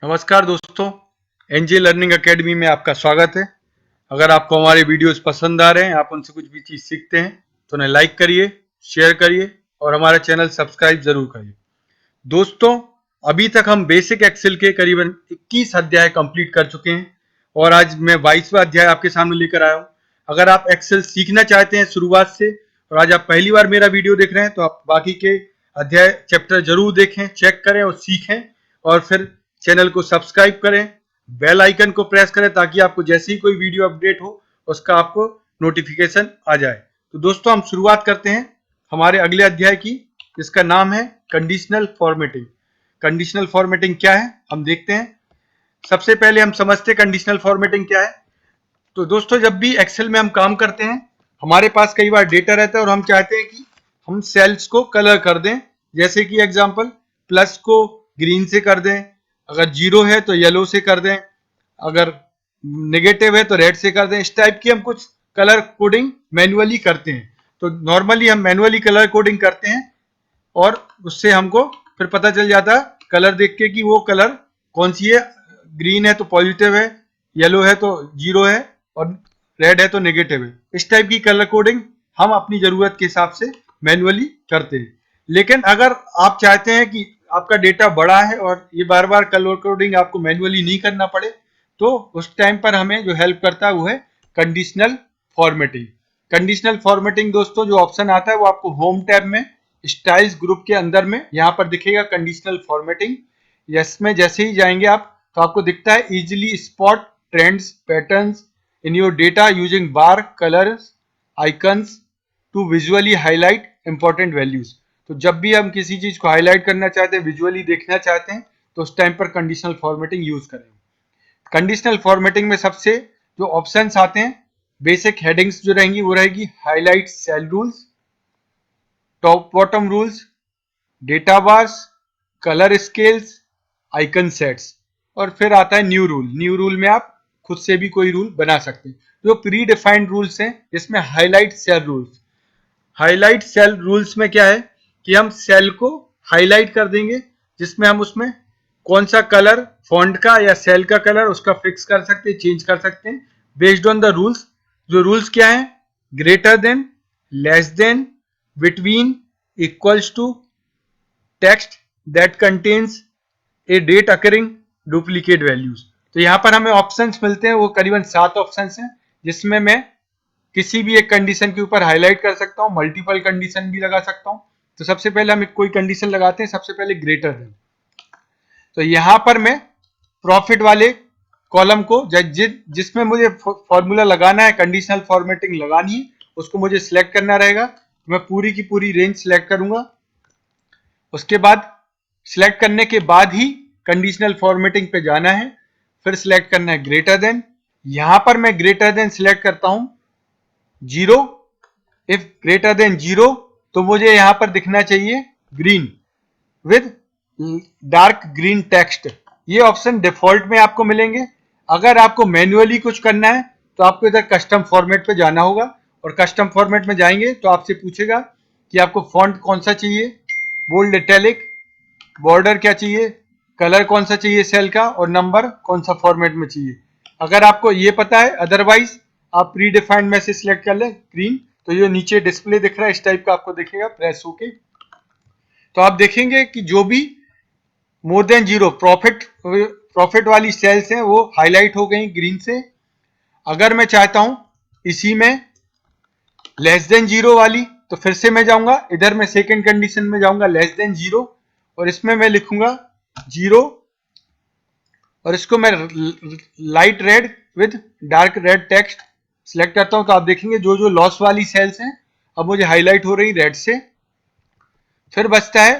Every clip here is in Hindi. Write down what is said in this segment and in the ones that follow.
नमस्कार दोस्तों, एनजे लर्निंग एकेडमी में आपका स्वागत है। अगर आपको हमारे वीडियोस पसंद आ रहे हैं, आप उनसे कुछ भी चीज़ सीखते हैं तो उन्हें लाइक करिए, शेयर करिए और हमारा चैनल सब्सक्राइब जरूर करिए। दोस्तों, अभी तक हम बेसिक एक्सेल के करीबन 21 अध्याय कंप्लीट कर चुके हैं और आज मैं 22वां अध्याय आपके सामने लेकर आया हूँ। अगर आप एक्सेल सीखना चाहते हैं शुरुआत से और आज आप पहली बार मेरा वीडियो देख रहे हैं तो आप बाकी के अध्याय चैप्टर जरूर देखें, चेक करें और सीखें और फिर चैनल को सब्सक्राइब करें, बेल आइकन को प्रेस करें ताकि आपको जैसे ही कोई वीडियो अपडेट हो उसका आपको नोटिफिकेशन आ जाए। तो दोस्तों, हम शुरुआत करते हैं हमारे अगले अध्याय की, जिसका नाम है कंडीशनल फॉर्मेटिंग। कंडीशनल फॉर्मेटिंग क्या है हम देखते हैं। सबसे पहले हम समझते हैं कंडीशनल फॉर्मेटिंग क्या है। तो दोस्तों, जब भी एक्सेल में हम काम करते हैं, हमारे पास कई बार डेटा रहता है और हम चाहते हैं कि हम सेल्स को कलर कर दें। जैसे कि एग्जांपल, प्लस को ग्रीन से कर दें, अगर जीरो है तो येलो से कर दें, अगर नेगेटिव है तो रेड से कर दें। इस टाइप की हम कुछ कलर कोडिंग मैन्युअली करते हैं। तो नॉर्मली हम मैन्युअली कलर कोडिंग करते हैं और उससे हमको फिर पता चल जाता है कलर देख के कि वो कलर कौन सी है। ग्रीन है तो पॉजिटिव है, येलो है तो जीरो है और रेड है तो नेगेटिव है। इस टाइप की कलर कोडिंग हम अपनी जरूरत के हिसाब से मैन्युअली करते हैं। लेकिन अगर आप चाहते हैं कि आपका डेटा बड़ा है और ये बार बार कलर कोडिंग आपको मैन्युअली नहीं करना पड़े, तो उस टाइम पर हमें जो हेल्प करता है वो है कंडीशनल फॉर्मेटिंग। कंडीशनल फॉर्मेटिंग दोस्तों, जो ऑप्शन आता है वो आपको होम टैब में स्टाइल्स ग्रुप के अंदर में यहाँ पर दिखेगा कंडीशनल फॉर्मेटिंग। इसमें जैसे ही जाएंगे आप तो आपको दिखता है easily spot trends patterns in your data using bar colours icons to visually highlight important values. तो जब भी हम किसी चीज को हाईलाइट करना चाहते हैं, विजुअली देखना चाहते हैं, तो उस टाइम पर कंडीशनल फॉर्मेटिंग यूज करें। कंडीशनल फॉर्मेटिंग में सबसे जो ऑप्शंस आते हैं, बेसिक हेडिंग्स जो रहेंगी वो रहेगी highlight cell rules, top bottom rules, data bars, colour scales, icon sets, और फिर आता है न्यू रूल। न्यू रूल में आप खुद से भी कोई रूल बना सकते हैं। जो प्री डिफाइंड रूल्स हैं, इसमें highlight cell rules. Highlight cell rules में क्या है कि हम सेल को हाईलाइट कर देंगे, जिसमें हम उसमें कौन सा कलर फॉन्ट का या सेल का कलर उसका फिक्स कर सकते हैं, चेंज कर सकते हैं बेस्ड ऑन द रूल्स। जो रूल्स क्या है, greater than, less than, between, equals to, text that contains a date occurring, duplicate values. तो यहाँ पर हमें ऑप्शंस मिलते हैं, वो करीबन 7 ऑप्शंस हैं, जिसमें मैं किसी भी एक कंडीशन के ऊपर हाईलाइट कर सकता हूँ, मल्टीपल कंडीशन भी लगा सकता हूँ। तो सबसे पहले हम कोई कंडीशन लगाते हैं, सबसे पहले ग्रेटर देन। तो यहां पर मैं प्रॉफिट वाले कॉलम को जिसमें मुझे फॉर्मूला लगाना है, कंडीशनल फॉर्मेटिंग लगानी है, उसको मुझे सिलेक्ट करना रहेगा। मैं पूरी की पूरी रेंज सिलेक्ट करूंगा। उसके बाद सिलेक्ट करने के बाद ही कंडीशनल फॉर्मेटिंग पे जाना है, फिर सिलेक्ट करना है ग्रेटर देन। यहां पर मैं ग्रेटर देन सिलेक्ट करता हूं zero. If greater than zero तो मुझे यहां पर दिखना चाहिए green with dark green text. ये ऑप्शन डिफॉल्ट में आपको मिलेंगे। अगर आपको मैन्युअली कुछ करना है तो आपको इधर कस्टम फॉर्मेट पे जाना होगा, और कस्टम फॉर्मेट में जाएंगे तो आपसे पूछेगा कि आपको फॉन्ट कौन सा चाहिए, बोल्ड, इटैलिक, बॉर्डर क्या चाहिए, कलर कौन सा चाहिए सेल का, और नंबर कौन सा फॉर्मेट में चाहिए। अगर आपको ये पता है, अदरवाइज आप प्री डिफाइंड में से सिलेक्ट कर लें ग्रीन। तो ये नीचे डिस्प्ले दिख रहा है, इस टाइप का आपको दिखेगा, प्रेस होके तो आप देखेंगे कि जो भी मोर देन जीरो प्रॉफिट वाली सेल्स हैं वो हाईलाइट हो गई ग्रीन से। अगर मैं चाहता हूं इसी में लेस देन जीरो वाली, तो फिर से मैं जाऊंगा इधर, मैं सेकंड कंडीशन में जाऊंगा लेस देन जीरो, और इसमें मैं लिखूंगा जीरो, और इसको मैं light read with dark red text select करता हूं। तो आप देखेंगे जो जो लॉस वाली सेल्स हैं अब मुझे हाईलाइट हो रही रेड से। फिर बचता है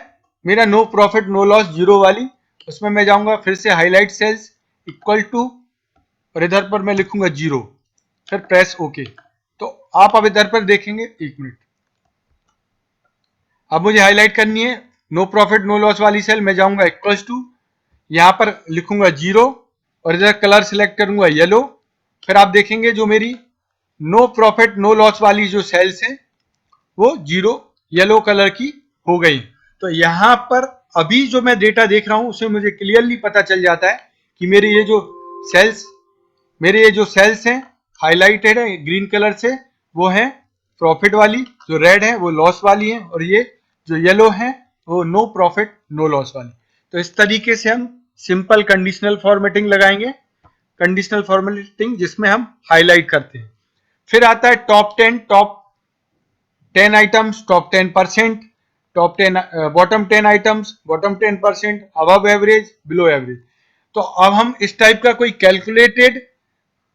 मेरा no profit no loss zero वाली, उसमें मैं जाऊंगा फिर से हाईलाइट सेल्स इक्वल टू, और इधर पर मैं लिखूंगा जीरो, फिर प्रेस ओके। तो आप अब इधर पर देखेंगे, एक मिनट, अब मुझे हाईलाइट करनी है नो प्रॉफिट नो लॉस वाली सेल, मैं जाऊंगा इक्वल्स टू, यहां पर लिखूंगा जीरो और इधर कलर सिलेक्ट करूंगा येलो। फिर आप देखेंगे जो मेरी नो प्रॉफिट नो लॉस वाली जो सेल्स हैं वो जीरो येलो कलर की हो गई। तो यहां पर अभी जो मैं डेटा देख रहा हूं उसमें मुझे क्लियरली पता चल जाता है कि मेरे ये जो सेल्स हैं हाईलाइटेड है ग्रीन कलर से, वो है प्रॉफिट वाली, जो रेड है वो लॉस वाली है, और ये जो येलो है वो नो प्रॉफिट नो लॉस वाली। तो इस तरीके से हम सिंपल कंडीशनल फॉर्मेटिंग लगाएंगे, कंडीशनल फॉर्मेटिंग जिसमें हम हाईलाइट करते हैं। फिर आता है top 10 items, top 10%, top 10 bottom 10 items, bottom 10%, above average, below average. तो अब हम इस टाइप का कोई कैलकुलेटेड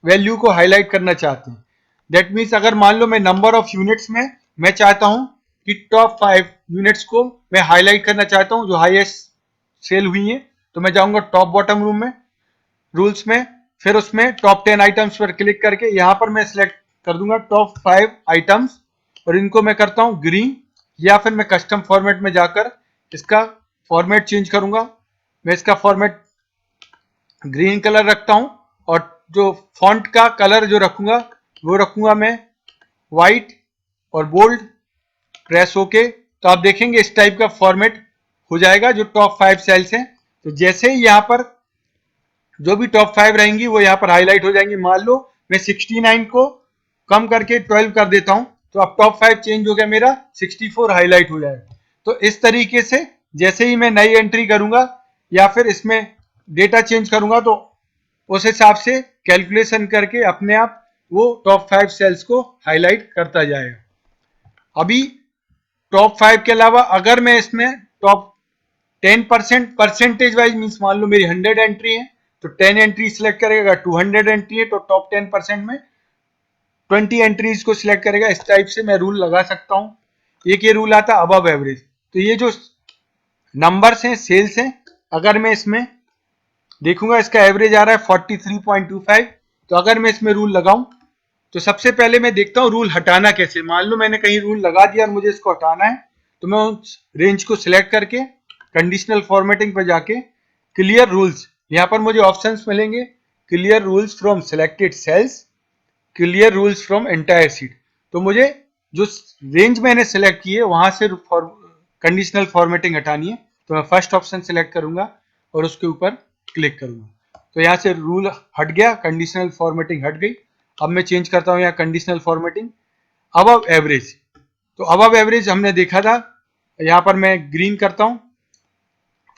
वैल्यू को हाईलाइट करना चाहते हैं। दैट मीन्स अगर मान लो मैं नंबर ऑफ यूनिट्स में मैं चाहता हूं कि टॉप 5 यूनिट्स को मैं हाईलाइट करना चाहता हूं जो हाईएस्ट सेल हुई है, तो मैं जाऊंगा टॉप बॉटम रूम में रूल्स में, फिर उसमें टॉप 10 आइटम्स पर क्लिक करके यहां पर मैं सिलेक्ट कर दूंगा टॉप 5 आइटम्स, और इनको मैं करता हूं ग्रीन, या फिर मैं कस्टम फॉर्मेट में जाकर इसका फॉर्मेट चेंज करूंगा। मैं इसका फॉर्मेट ग्रीन कलर रखता हूं, और जो फॉन्ट का कलर जो रखूंगा वो रखूंगा मैं व्हाइट और बोल्ड। प्रेस होके तो आप देखेंगे इस टाइप का फॉर्मेट हो जाएगा जो टॉप 5 सेल्स हैं। तो जैसे ही यहाँ पर जो भी टॉप 5 रहेंगी वो यहाँ पर हाईलाइट हो जाएंगी। मान लो मैं 69 को कम करके 12 कर देता हूं, तो अब टॉप 5 चेंज हो गया, मेरा 64 हाईलाइट हो जाएगा। तो इस तरीके से जैसे ही मैं नई एंट्री करूंगा या फिर इसमें डेटा चेंज करूंगा, तो उस हिसाब से कैलकुलेशन करके अपने आप वो टॉप 5 सेल्स को हाईलाइट करता जाएगा। अभी टॉप 5 के अलावा अगर मैं इसमें टॉप 10% परसेंटेज वाइज मीन्स मान लो मेरी 100 एंट्री है तो 10 एंट्री सिलेक्ट करेगा, 200 एंट्री है तो टॉप 10% में 20 एंट्रीज को सिलेक्ट करेगा। इस टाइप से मैं रूल लगा सकता हूं। एक ये रूल आता है अबव एवरेज। तो ये जो नंबर्स हैं सेल्स हैं, अगर मैं इसमें देखूंगा इसका एवरेज आ रहा है 43.25, तो अगर मैं इसमें रूल लगाऊं तो सबसे पहले मैं देखता हूं रूल हटाना कैसे। मान लो मैंने कहीं रूल लगा दिया और मुझे इसको हटाना है, तो मैं उस रेंज को सिलेक्ट करके कंडीशनल फॉर्मेटिंग पर जाके क्लियर रूल्स, यहां पर मुझे ऑप्शंस मिलेंगे clear rules from selected cells, clear rules from entire sheet. तो मुझे जो रेंज मैंने सेलेक्ट की है वहां से कंडीशनल फॉर्मेटिंग हटानी है, तो मैं फर्स्ट ऑप्शन सेलेक्ट करूंगा और उसके ऊपर क्लिक करूंगा। तो यहाँ से रूल हट गया, कंडीशनल फॉर्मेटिंग हट गई। अब मैं चेंज करता हूँ यहाँ कंडीशनल फॉर्मेटिंग अबव एवरेज। तो अबव एवरेज हमने देखा था, यहाँ पर मैं ग्रीन करता हूँ।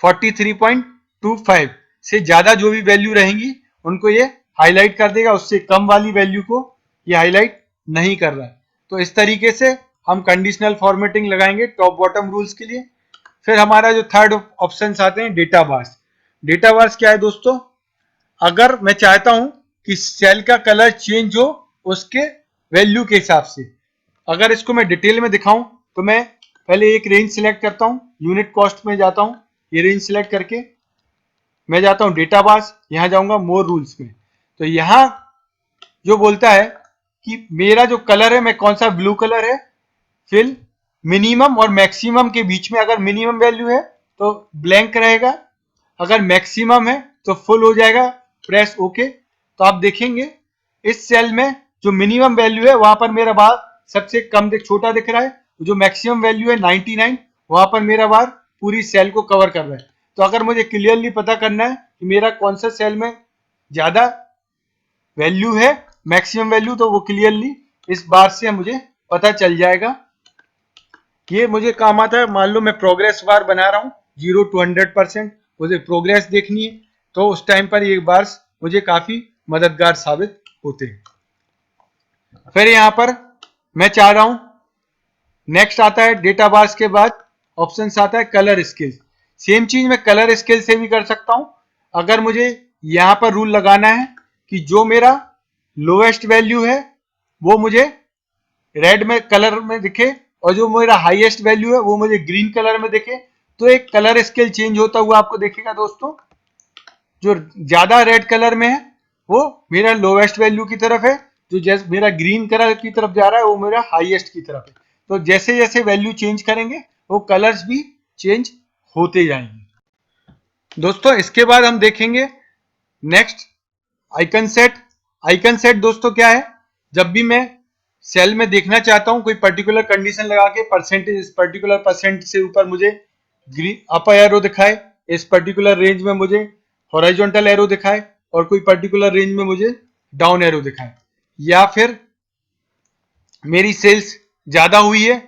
43.25 से ज्यादा जो भी वैल्यू रहेंगी उनको ये हाईलाइट कर देगा, उससे कम वाली वैल्यू को ये हाईलाइट नहीं कर रहा है। तो इस तरीके से हम कंडीशनल फॉर्मेटिंग लगाएंगे टॉप बॉटम रूल्स के लिए। फिर हमारा जो थर्ड ऑप्शन आते हैं डेटा बार्स। डेटा बार्स क्या है दोस्तों, अगर मैं चाहता हूं कि सेल का कलर चेंज हो उसके वैल्यू के हिसाब से, अगर इसको मैं डिटेल में दिखाऊं तो मैं पहले एक रेंज सिलेक्ट करता हूं, यूनिट कॉस्ट में जाता हूं, ये रेंज सिलेक्ट करके मैं जाता हूं डेटा बार्स, यहां जाऊंगा मोर रूल्स में। तो यहां जो बोलता है कि मेरा जो कलर है मैं कौन सा ब्लू कलर है, फिल मिनिमम और मैक्सिमम के बीच में, अगर मिनिमम वैल्यू है तो ब्लैंक रहेगा, अगर मैक्सिमम है तो फुल हो जाएगा, प्रेस ओके। तो आप देखेंगे इस सेल में जो मिनिमम वैल्यू है वहां पर मेरा बार सबसे कम छोटा दिख रहा है, जो मैक्सिमम वैल्यू है 99 वहां पर मेरा बार पूरी सेल को कवर कर रहा है। तो अगर मुझे क्लियरली पता करना है कि मेरा कौन सा सेल में ज्यादा वैल्यू है मैक्सिमम वैल्यू, तो वो क्लियरली इस बार से मुझे पता चल जाएगा। ये मुझे काम आता है, मान लो मैं प्रोग्रेस बार बना रहा हूँ 0 to 100%, मुझे प्रोग्रेस देखनी है, तो उस टाइम पर ये बार्स मुझे काफी मददगार साबित होते हैं। फिर यहाँ पर मैं चाह रहा हूं, नेक्स्ट आता है डेटा बार्स के बाद ऑप्शन आता है कलर स्केल। सेम चीज मैं कलर स्केल से भी कर सकता हूं। अगर मुझे यहां पर रूल लगाना है कि जो मेरा लोएस्ट वैल्यू है वो मुझे रेड में कलर में दिखे और जो मेरा हाईएस्ट वैल्यू है वो मुझे ग्रीन कलर में दिखे, तो एक कलर स्केल चेंज होता हुआ आपको दिखेगा दोस्तों। जो ज्यादा रेड कलर में है वो मेरा लोएस्ट वैल्यू की तरफ है, जो जैसे मेरा ग्रीन कलर की तरफ जा रहा है वो मेरा हाईएस्ट की तरफ है। तो जैसे जैसे वैल्यू चेंज करेंगे वो कलर्स भी चेंज होते जाएंगे। दोस्तों इसके बाद हम देखेंगे next icon set. Icon set दोस्तों क्या है, जब भी मैं सेल में देखना चाहता हूं कोई पर्टिकुलर कंडीशन लगा के परसेंटेज, इस पर्टिकुलर परसेंट से ऊपर मुझे ग्रीन अप एरो दिखाए, इस पर्टिकुलर रेंज में मुझे हॉरिजॉन्टल एरो दिखाए और कोई पर्टिकुलर रेंज में मुझे डाउन एरो दिखाए, या फिर मेरी सेल्स ज्यादा हुई है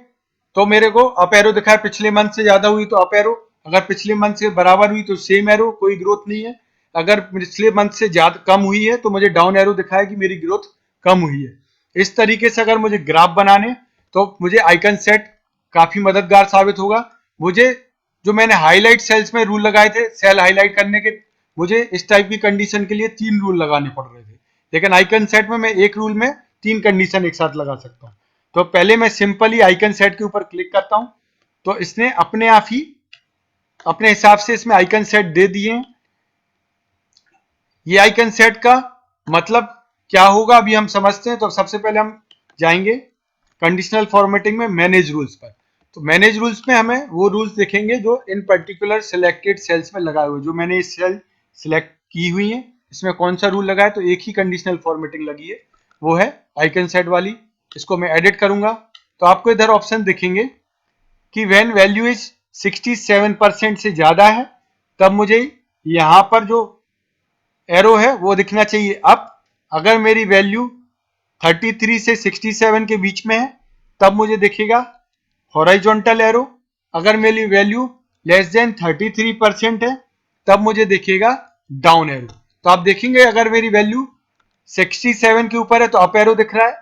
तो मेरे को अप एरो दिखाए, पिछले मंथ से ज्यादा हुई तो अप एरो, अगर पिछले मंथ से बराबर हुई तो सेम एरो, कोई ग्रोथ नहीं है, अगर पिछले मंथ से ज्यादा कम हुई है तो मुझे डाउन एरो दिखाए कि मेरी ग्रोथ कम हुई है। इस तरीके से अगर मुझे ग्राफ बनाने तो मुझे आइकन सेट काफी मददगार साबित होगा। मुझे जो मैंने हाईलाइट सेल्स में रूल लगाए थे सेल हाईलाइट करने के, मुझे इस टाइप की कंडीशन के लिए 3 रूल लगाने पड़ रहे थे, लेकिन आइकन सेट में मैं एक रूल में 3 कंडीशन एक साथ लगा सकता हूँ। तो पहले मैं सिंपली आइकन सेट के ऊपर क्लिक करता हूं तो इसने अपने आप ही अपने हिसाब से इसमें आइकन सेट दे दिए। ये आइकन सेट का मतलब क्या होगा अभी हम समझते हैं। तो सबसे पहले हम जाएंगे कंडीशनल फॉर्मेटिंग में मैनेज रूल्स पर। तो मैनेज रूल्स में हमें वो रूल्स दिखेंगे जो इन पर्टिकुलर सिलेक्टेड सेल्स में लगाए हुए, जो मैंने ये सेल सिलेक्ट की हुई है इसमें कौन सा रूल लगा है, तो एक ही कंडीशनल फॉर्मेटिंग लगी है, वो है आइकन सेट वाली। इसको मैं एडिट करूंगा तो आपको इधर ऑप्शन दिखेंगे कि व्हेन वैल्यू इज 67% से ज्यादा है तब मुझे यहां पर जो एरो है वो दिखना चाहिए अप। अगर मेरी वैल्यू 33 से 67 के बीच में है तब मुझे दिखेगा हॉरिजॉन्टल एरो। अगर मेरी वैल्यू लेस देन 33% है तब मुझे दिखेगा डाउन एरो। तो आप देखेंगे अगर मेरी वैल्यू 67 के ऊपर है तो अप एरो दिख रहा है,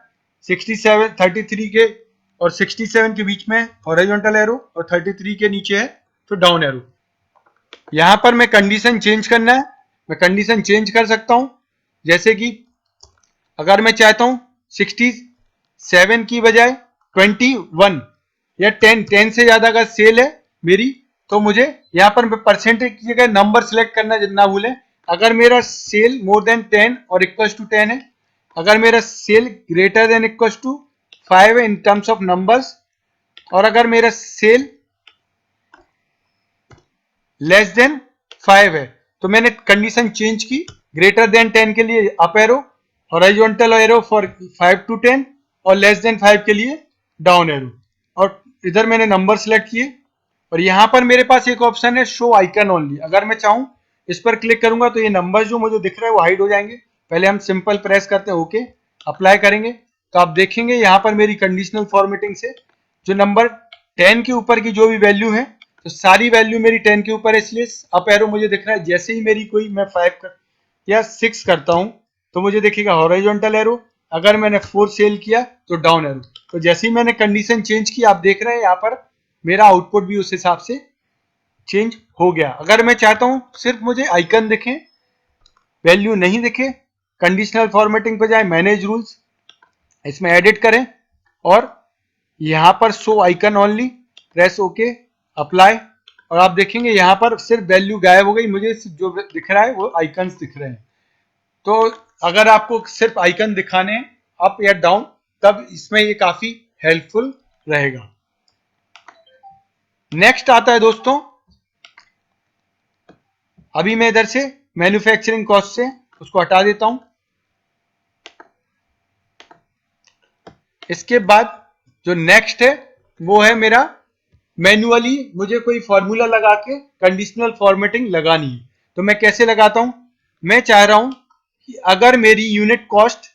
67 33 के और 67 के बीच में हॉरिजॉन्टल एरो और 33 के नीचे है तो डाउन एरो। यहां पर मैं कंडीशन चेंज करना है, मैं कंडीशन चेंज कर सकता हूं, जैसे कि अगर मैं चाहता हूं 67 की बजाय 21 या 10 से ज्यादा अगर सेल है मेरी तो मुझे यहां पर परसेंटेज की जगह नंबर सिलेक्ट करना जितना भूलें। अगर मेरा सेल मोर देन 10 और इक्वल टू 10 है, अगर मेरा cell greater than equal to 5 है इन टर्म्स ऑफ नंबर्स, और अगर मेरा सेल लेस देन 5 है तो मैंने कंडीशन चेंज की, ग्रेटर देन 10 के लिए up arrow, horizontal arrow for 5 to 10 और लेस देन 5 के लिए डाउन एरो, और इधर मैंने नंबर सेलेक्ट किए। और यहां पर मेरे पास एक ऑप्शन है शो आइकन ओनली, अगर मैं चाहूं इस पर क्लिक करूंगा तो ये नंबर जो मुझे दिख रहे हैं वो हाइड हो जाएंगे। पहले हम सिंपल प्रेस करते हैं ओके, अप्लाई करेंगे तो आप देखेंगे यहां पर मेरी कंडीशनल फॉर्मेटिंग से जो नंबर 10 के ऊपर की जो भी वैल्यू है तो सारी वैल्यू मेरी 10 के ऊपर है, इसलिए अप एरो मुझे दिख रहा है। जैसे ही मेरी कोई मैं 5 या 6 करता हूं तो मुझे दिखेगा हॉरिजॉन्टल एरो, अगर मैंने 4 सेल किया तो डाउन एरो। तो जैसे ही मैंने कंडीशन चेंज की आप देख रहे हैं यहाँ पर मेरा आउटपुट भी उस हिसाब से चेंज हो गया। अगर मैं चाहता हूं सिर्फ मुझे आइकन दिखे वैल्यू नहीं दिखे, कंडीशनल फॉर्मेटिंग पे जाए मैनेज रूल्स, इसमें एडिट करें और यहां पर show icon only, press okay, apply, और आप देखेंगे यहां पर सिर्फ वैल्यू गायब हो गई, मुझे जो दिख रहा है वो आइकन्स दिख रहे हैं। तो अगर आपको सिर्फ आइकन दिखाने अप या डाउन तब इसमें ये काफी हेल्पफुल रहेगा। नेक्स्ट आता है दोस्तों, अभी मैं इधर से मैन्युफैक्चरिंग कॉस्ट से उसको हटा देता हूं। इसके बाद जो नेक्स्ट है वो है मेरा मैन्युअली मुझे कोई फॉर्मूला लगा के कंडीशनल फॉर्मेटिंग लगानी है। तो मैं कैसे लगाता हूं, मैं चाह रहा हूं कि अगर मेरी यूनिट कॉस्ट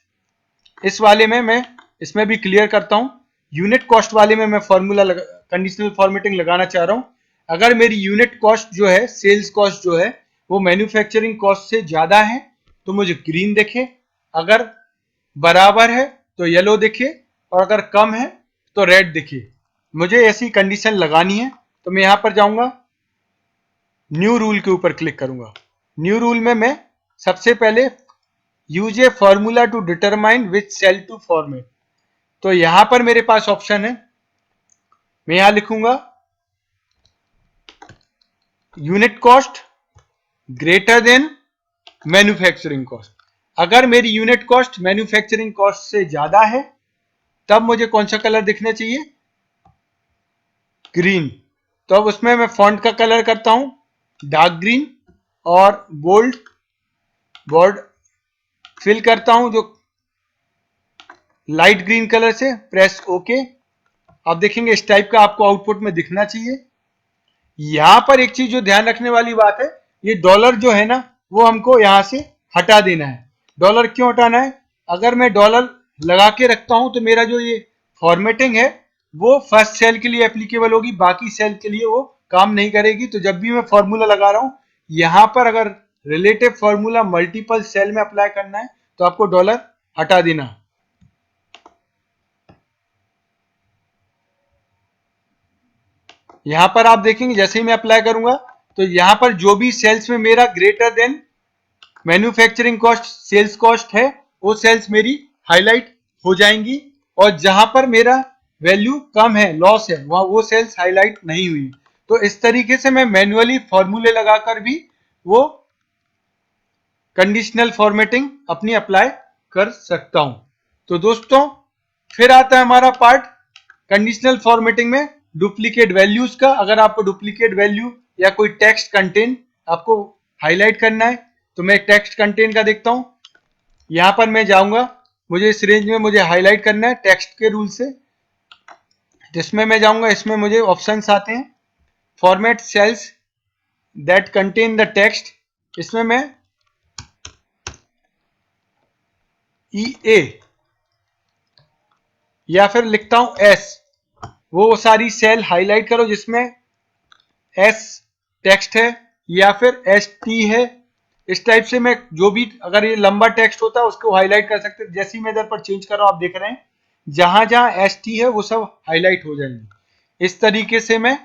इस वाले में मैं इसमें भी क्लियर करता हूं, यूनिट कॉस्ट वाले में मैं फॉर्मूला कंडीशनल फॉर्मेटिंग लगाना चाह रहा हूं। अगर मेरी यूनिट कॉस्ट जो है सेल्स कॉस्ट जो है वो मैन्युफैक्चरिंग कॉस्ट से ज्यादा है तो मुझे ग्रीन दिखे, अगर बराबर है तो येलो दिखे और अगर कम है तो रेड दिखे। मुझे ऐसी कंडीशन लगानी है तो मैं यहां पर जाऊंगा, न्यू रूल के ऊपर क्लिक करूंगा। न्यू रूल में मैं सबसे पहले use a formula to determine which cell to format, तो यहां पर मेरे पास ऑप्शन है, मैं यहां लिखूंगा unit cost greater than manufacturing cost. अगर मेरी यूनिट कॉस्ट मैन्युफैक्चरिंग कॉस्ट से ज्यादा है तब मुझे कौन सा कलर दिखना चाहिए, ग्रीन। तो अब उसमें मैं फॉन्ट का कलर करता हूं डार्क ग्रीन और बोल्ड बॉर्ड फिल करता हूं जो लाइट ग्रीन कलर से, प्रेस ओके। आप देखेंगे इस टाइप का आपको आउटपुट में दिखना चाहिए। यहां पर एक चीज जो ध्यान रखने वाली बात है, ये डॉलर जो है ना वो हमको यहाँ से हटा देना है। डॉलर क्यों हटाना है? अगर मैं डॉलर लगा के रखता हूं तो मेरा जो ये फॉर्मेटिंग है वो फर्स्ट सेल के लिए एप्लीकेबल होगी, बाकी सेल के लिए वो काम नहीं करेगी। तो जब भी मैं फॉर्मूला लगा रहा हूं, यहां पर अगर रिलेटिव फॉर्मूला मल्टीपल सेल में अप्लाई करना है तो आपको डॉलर हटा देना। यहां पर आप देखेंगे जैसे ही मैं अप्लाई करूंगा तो यहां पर जो भी सेल्स में मेरा greater than manufacturing cost sales cost है वो सेल्स मेरी हाईलाइट हो जाएंगी, और जहां पर मेरा वैल्यू कम है, लॉस है, वहां वो सेल्स हाईलाइट नहीं हुई। तो इस तरीके से मैं मैन्युअली फॉर्मूले लगाकर भी वो कंडीशनल फॉर्मेटिंग अपनी अप्लाई कर सकता हूं। तो दोस्तों फिर आता है हमारा पार्ट कंडीशनल फॉर्मेटिंग में डुप्लीकेट वैल्यूज का। अगर आपको डुप्लीकेट वैल्यू या कोई टेक्स्ट कंटेंट आपको हाईलाइट करना है तो मैं टेक्स्ट कंटेंट का देखता हूं। यहां पर मैं जाऊंगा, मुझे इस रेंज में मुझे हाईलाइट करना है टेक्स्ट के रूल से, जिसमें मैं जाऊंगा, इसमें मुझे ऑप्शंस आते हैं format cells that contain the text. इसमें मैं EA या फिर लिखता हूं S, वो सारी सेल हाईलाइट करो जिसमें S टेक्स्ट है या फिर ST है। इस टाइप से मैं जो भी, अगर ये लंबा टेक्स्ट होता है उसको हाईलाइट कर सकते हैं। जैसे ही मैं इधर पर चेंज कर रहा हूं आप देख रहे हैं जहां जहां ST है वो सब हाईलाइट हो जाएंगे। इस तरीके से मैं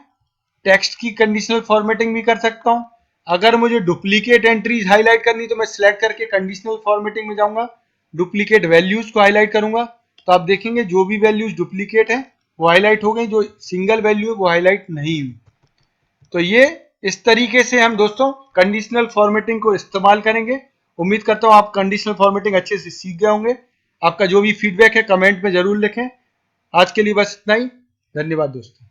टेक्स्ट की कंडीशनल फॉर्मेटिंग भी कर सकता हूं। अगर मुझे डुप्लीकेट एंट्रीज हाईलाइट करनी तो मैं सिलेक्ट करके कंडीशनल फॉर्मेटिंग में जाऊंगा, डुप्लीकेट वैल्यूज को हाईलाइट करूंगा, तो आप देखेंगे जो भी वैल्यूज डुप्लीकेट है वो हाईलाइट हो गई, जो सिंगल वैल्यू है वो हाईलाइट नहीं हुई। तो ये इस तरीके से हम दोस्तों कंडीशनल फॉर्मेटिंग को इस्तेमाल करेंगे। उम्मीद करता हूं आप कंडीशनल फॉर्मेटिंग अच्छे से सीख गए होंगे। आपका जो भी फीडबैक है कमेंट में जरूर लिखें। आज के लिए बस इतना ही। धन्यवाद दोस्तों।